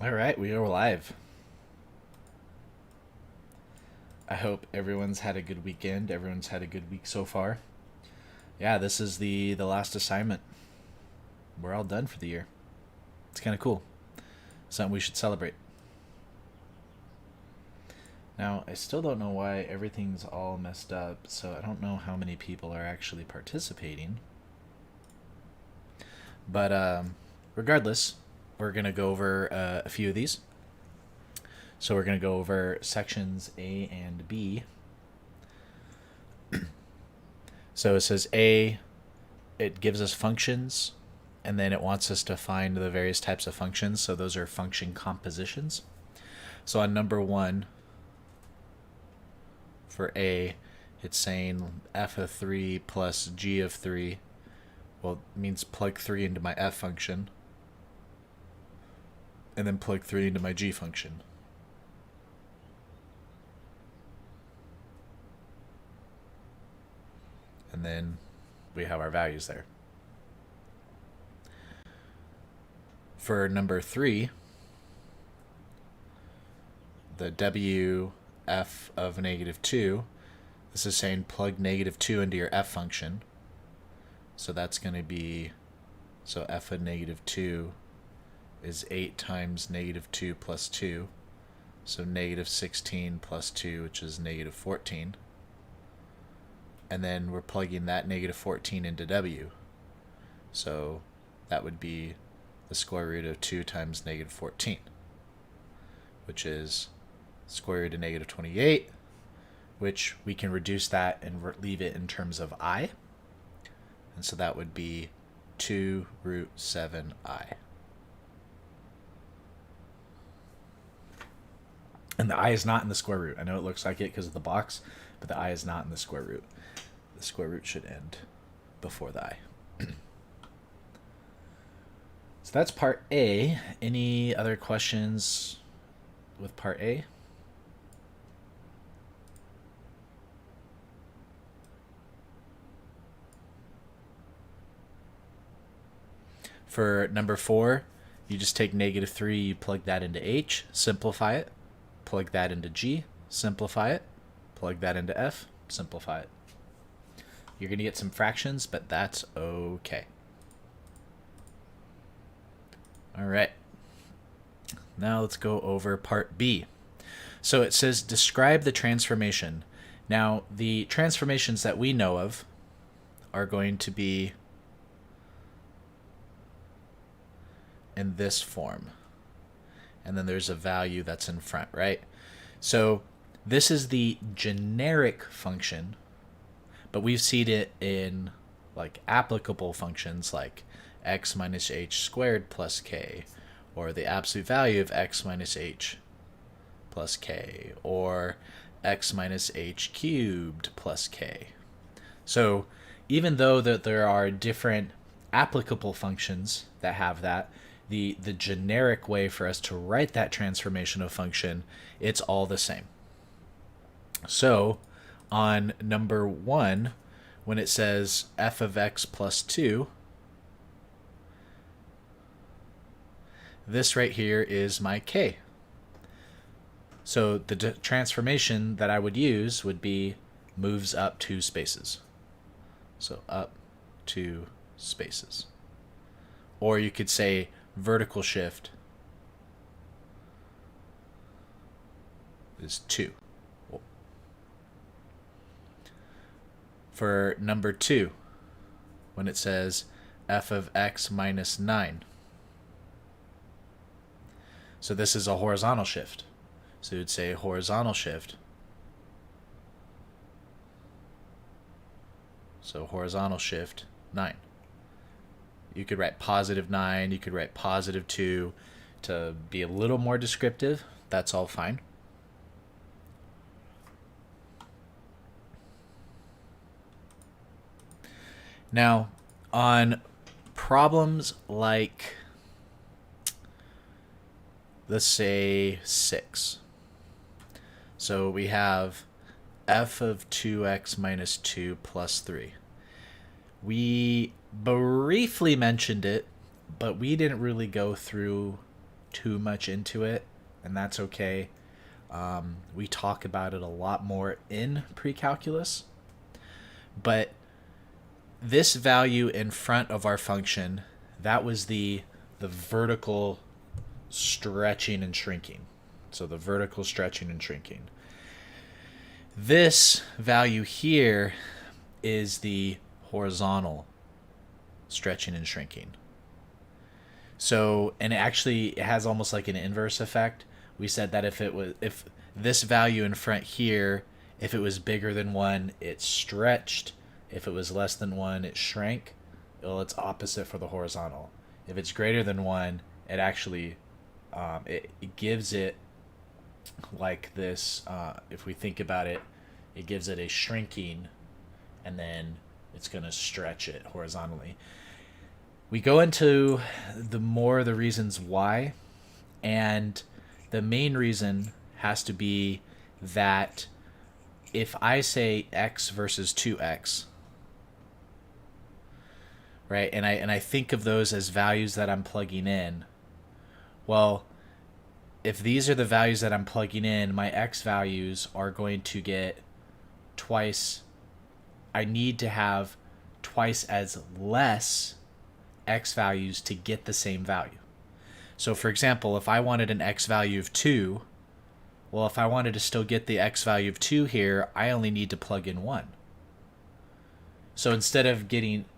All right, we are live. I hope everyone's had a good weekend. Everyone's had a good week so far. Yeah, this is the last assignment. We're all done for the year. It's kind of cool. Something we should celebrate. Now, I still don't know why everything's all messed up, so I don't know how many people are actually participating. But regardless, we're going to go over a few of these. So we're going to go over sections A and B. So it says A, it gives us functions, and then it wants us to find the various types of functions. So those are function compositions. So on number 1, for A, it's saying f of 3 plus g of 3. Well, it means plug 3 into my f function, and then plug 3 into my g function. And then we have our values there. For number 3, the w f of negative 2, this is saying plug negative 2 into your f function. So that's going to be, so f of negative 2 is 8 times negative 2 plus 2. So negative 16 plus 2, which is negative 14. And then we're plugging that negative 14 into w. So that would be the square root of 2 times negative 14, which is square root of negative 28, which we can reduce that and leave it in terms of I. And so that would be 2 root 7I. And the I is not in the square root. I know it looks like it because of the box, but the I is not in the square root. The square root should end before the I. So that's part A. Any other questions with part A? For number 4, you just take negative 3, you plug that into H, simplify it, plug that into G, simplify it, plug that into F, simplify it. You're going to get some fractions, but that's okay. All right. Now let's go over part B. So it says describe the transformation. Now, the transformations that we know of are going to be in this form. And then there's a value that's in front, right? So this is the generic function, but we've seen it in like applicable functions like x minus h squared plus k, or the absolute value of x minus h plus k, or x minus h cubed plus k. So even though that there are different applicable functions that have that, the generic way for us to write that transformation of function, it's all the same. So on number 1, when it says f of x plus 2, this right here is my k. So the transformation that I would use would be moves up 2 spaces. So up 2 spaces. Or you could say vertical shift is 2. For number 2, when it says f of x minus 9. So this is a horizontal shift. So you'd say horizontal shift. So horizontal shift 9. You could write positive 9, you could write positive 2 to be a little more descriptive. That's all fine. Now, on problems like, let's say 6. So we have f of 2x minus 2 plus 3. We briefly mentioned it, but we didn't really go through too much into it, and that's okay. We talk about it a lot more in precalculus, but this value in front of our function, that was the vertical stretching and shrinking. So the vertical stretching and shrinking. This value here is the horizontal stretching and shrinking. So, and it has almost like an inverse effect. We said that if this value in front here, if it was bigger than 1, it stretched. If it was less than 1, it shrank. Well, it's opposite for the horizontal. If it's greater than 1, it actually it gives it like this. If we think about it, it gives it a shrinking, and then it's going to stretch it horizontally. We go into the reasons why, and the main reason has to be that if I say x versus 2x, right, and I think of those as values that I'm plugging in, well, if these are the values that I'm plugging in, my x values are going to get twice. I need to have twice as less x values to get the same value. So for example, if I wanted an x value of 2, well, if I wanted to still get the x value of 2 here, I only need to plug in 1. So instead of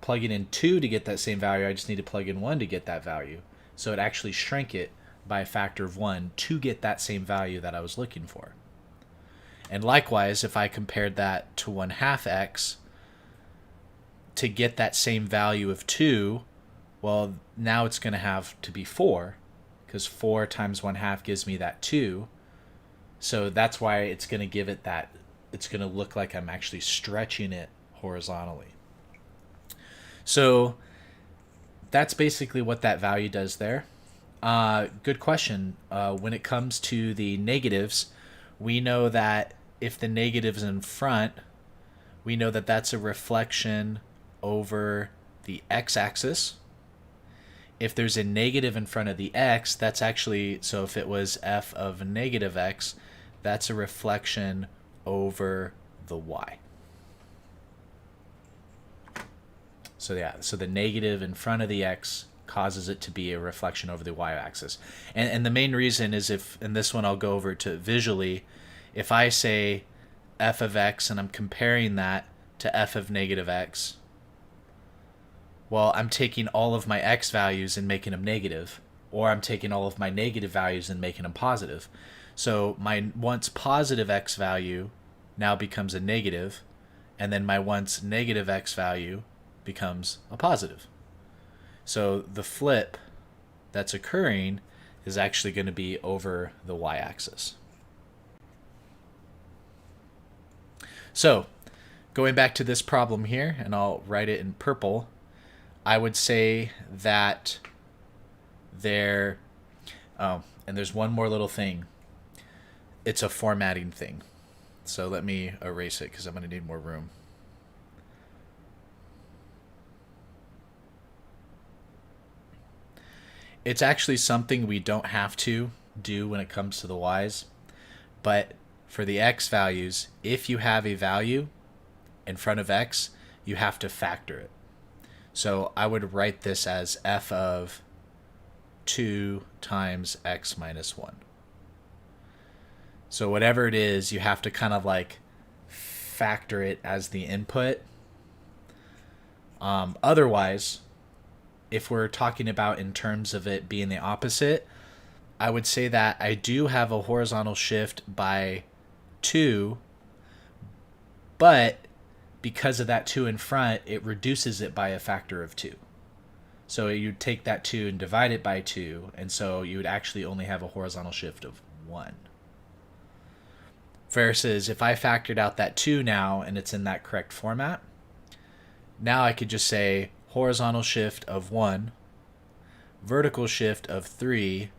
plugging in 2 to get that same value, I just need to plug in 1 to get that value. So it actually shrank it by a factor of 1 to get that same value that I was looking for. And likewise, if I compared that to 1/2 x, to get that same value of 2, well, now it's going to have to be 4, because 4 times 1/2 gives me that 2. So that's why it's going to give it that, it's going to look like I'm actually stretching it horizontally. So that's basically what that value does there. Good question. When it comes to the negatives, we know that if the negative's in front, we know that that's a reflection over the x-axis. If there's a negative in front of the x, that's actually, so if it was f of negative x, that's a reflection over the y. So yeah, so the negative in front of the x causes it to be a reflection over the y-axis. And the main reason is, if, and this one I'll go over to visually, if I say f of x and I'm comparing that to f of negative x, well, I'm taking all of my x values and making them negative, or I'm taking all of my negative values and making them positive. So my once positive x value now becomes a negative, and then my once negative x value becomes a positive. So the flip that's occurring is actually going to be over the y-axis. So going back to this problem here, and I'll write it in purple, I would say that and there's one more little thing. It's a formatting thing. So let me erase it because I'm going to need more room. It's actually something we don't have to do when it comes to the y's, but for the x values, if you have a value in front of x, you have to factor it. So I would write this as f of 2 times x minus 1. So whatever it is, you have to kind of like factor it as the input. Otherwise, if we're talking about in terms of it being the opposite, I would say that I do have a horizontal shift by 2, but because of that 2 in front, it reduces it by a factor of 2. So you'd take that 2 and divide it by 2, and so you would actually only have a horizontal shift of 1. Versus if I factored out that 2 now, and it's in that correct format, now I could just say horizontal shift of 1, vertical shift of 3,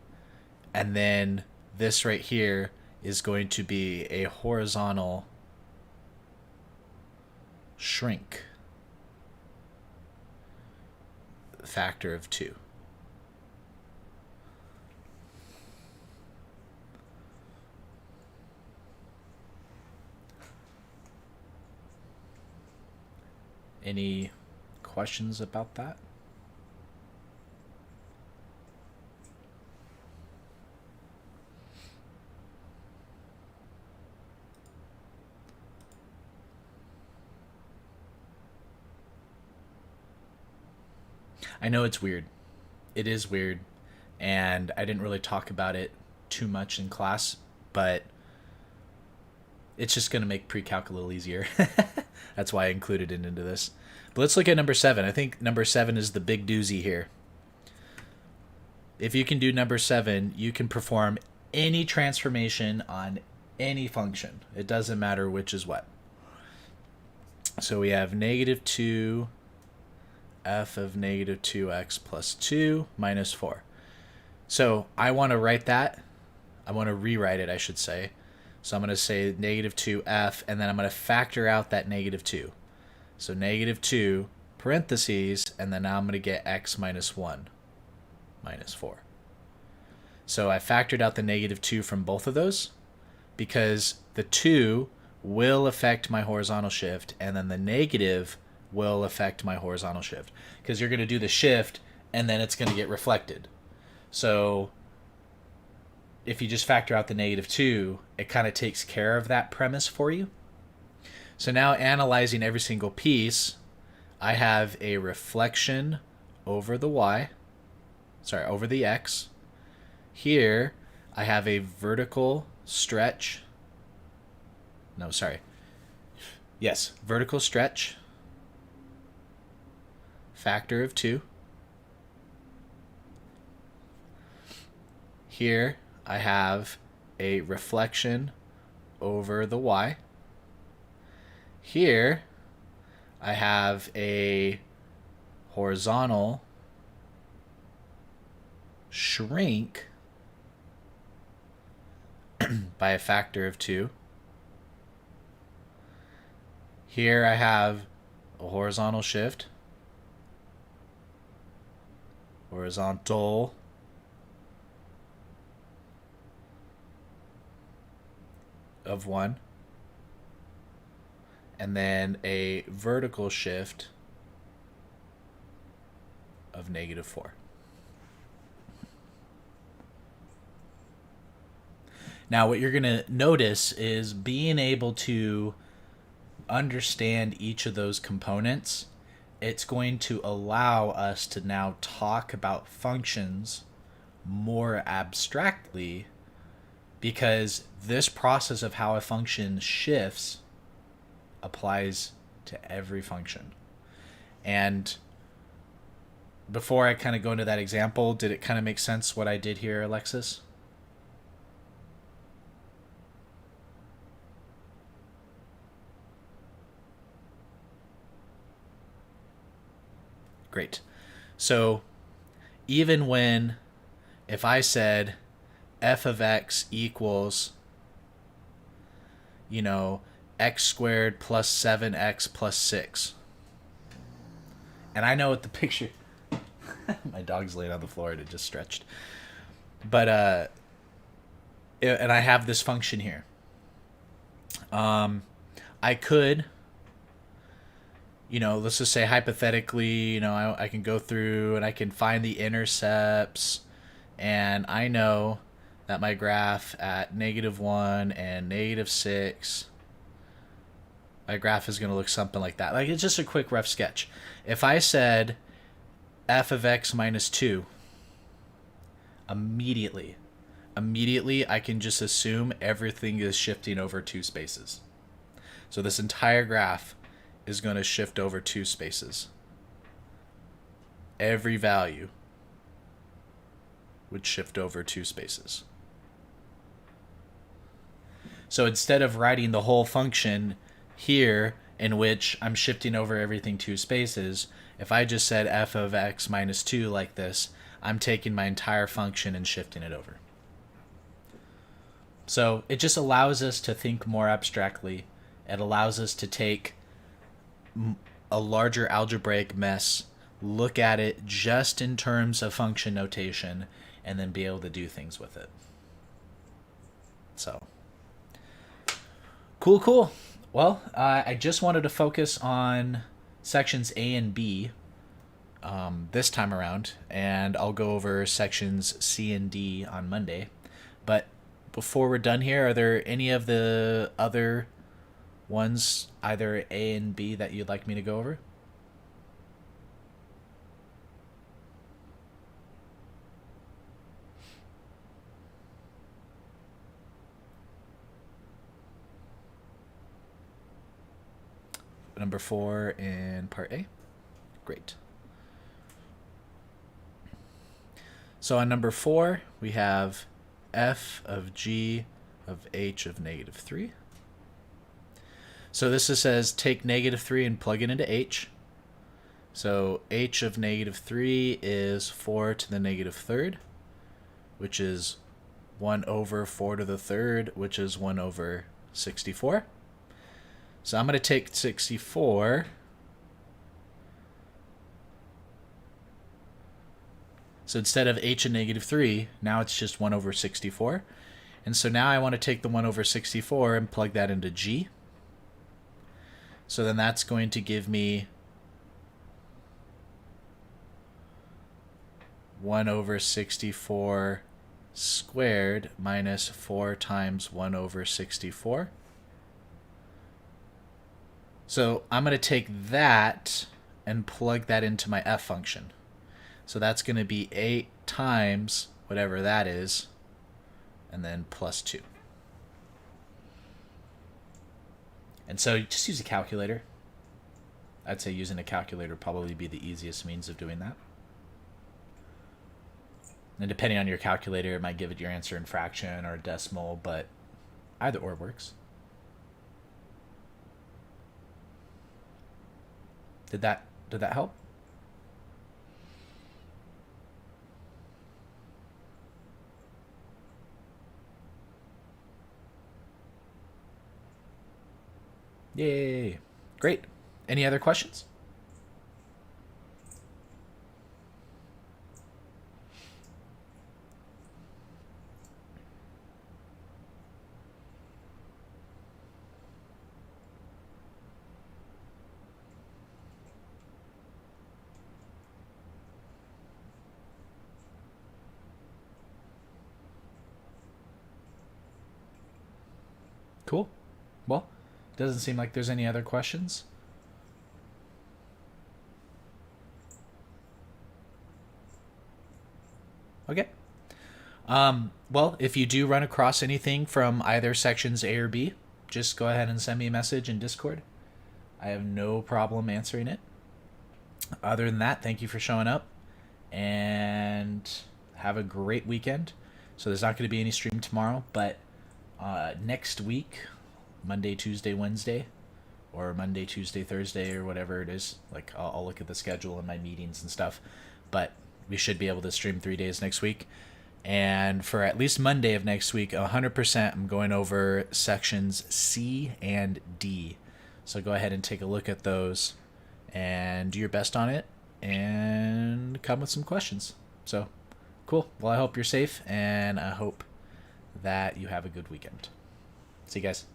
and then this right here is going to be a horizontal shrink factor of 2. Any questions about that? I know it's weird. It is weird, and I didn't really talk about it too much in class, but it's just going to make pre-calc a little easier. That's why I included it into this. But let's look at number 7. I think number 7 is the big doozy here. If you can do number 7, you can perform any transformation on any function. It doesn't matter which is what. So we have negative 2 f of negative 2x plus 2 minus 4. So I want to write that. I want to rewrite it, I should say. So I'm going to say negative 2f, and then I'm going to factor out that negative 2. So negative 2, parentheses, and then now I'm going to get x minus 1 minus 4. So I factored out the negative 2 from both of those because the 2 will affect my horizontal shift, and then the negative will affect my horizontal shift because you're going to do the shift and then it's going to get reflected. So if you just factor out the negative 2, it kind of takes care of that premise for you. So now analyzing every single piece, I have a reflection over the over the x. Here, I have a vertical stretch. Vertical stretch. Factor of 2. Here, I have a reflection over the y. Here, I have a horizontal shrink by a factor of 2. Here I have a horizontal shift, horizontal of 1, and then a vertical shift of negative 4. Now what you're going to notice is being able to understand each of those components, it's going to allow us to now talk about functions more abstractly, because this process of how a function shifts applies to every function. And before I kind of go into that example, did it kind of make sense what I did here, Alexis? Great. So even when, if I said f of x equals, x squared plus 7x plus 6. And I know what the picture... My dog's laying on the floor and it just stretched. But, and I have this function here. I could... let's just say hypothetically, I can go through and I can find the intercepts, and I know that my graph at -1 and -6, my graph is going to look something like that. Like, it's just a quick rough sketch. If I said f of x minus 2, immediately I can just assume everything is shifting over 2 spaces. So this entire graph is going to shift over 2 spaces. Every value would shift over 2 spaces. So instead of writing the whole function here in which I'm shifting over everything 2 spaces, if I just said f of x minus 2 like this, I'm taking my entire function and shifting it over. So it just allows us to think more abstractly. It allows us to take a larger algebraic mess, look at it just in terms of function notation, and then be able to do things with it. So, cool. Well, I just wanted to focus on sections A and B this time around, and I'll go over sections C and D on Monday. But before we're done here, are there any of the other ones, either A and B, that you'd like me to go over? Number 4 in part A. Great. So on number 4, we have f of g of h of negative 3. So this just says take negative 3 and plug it into h. So h of negative 3 is 4 to the negative third, which is 1 over 4 to the third, which is 1 over 64. So I'm going to take 64. So instead of h of negative 3, now it's just 1 over 64. And so now I want to take the 1 over 64 and plug that into g. So then that's going to give me 1 over 64 squared minus 4 times 1 over 64. So I'm going to take that and plug that into my f function. So that's going to be 8 times whatever that is, and then plus 2. And so just use a calculator. I'd say using a calculator would probably be the easiest means of doing that. And depending on your calculator, it might give it your answer in fraction or decimal, but either or works. Did that help? Yay. Great. Any other questions? Cool. Well, doesn't seem like there's any other questions. Okay. Well, if you do run across anything from either sections A or B, just go ahead and send me a message in Discord. I have no problem answering it. Other than that, thank you for showing up, and have a great weekend. So there's not going to be any stream tomorrow, but next week, Monday, Tuesday, Wednesday, or Monday, Tuesday, Thursday, or whatever it is. Like, I'll look at the schedule and my meetings and stuff. But we should be able to stream 3 days next week. And for at least Monday of next week, 100% I'm going over sections C and D. So go ahead and take a look at those and do your best on it and come with some questions. So, cool. Well, I hope you're safe, and I hope that you have a good weekend. See you guys.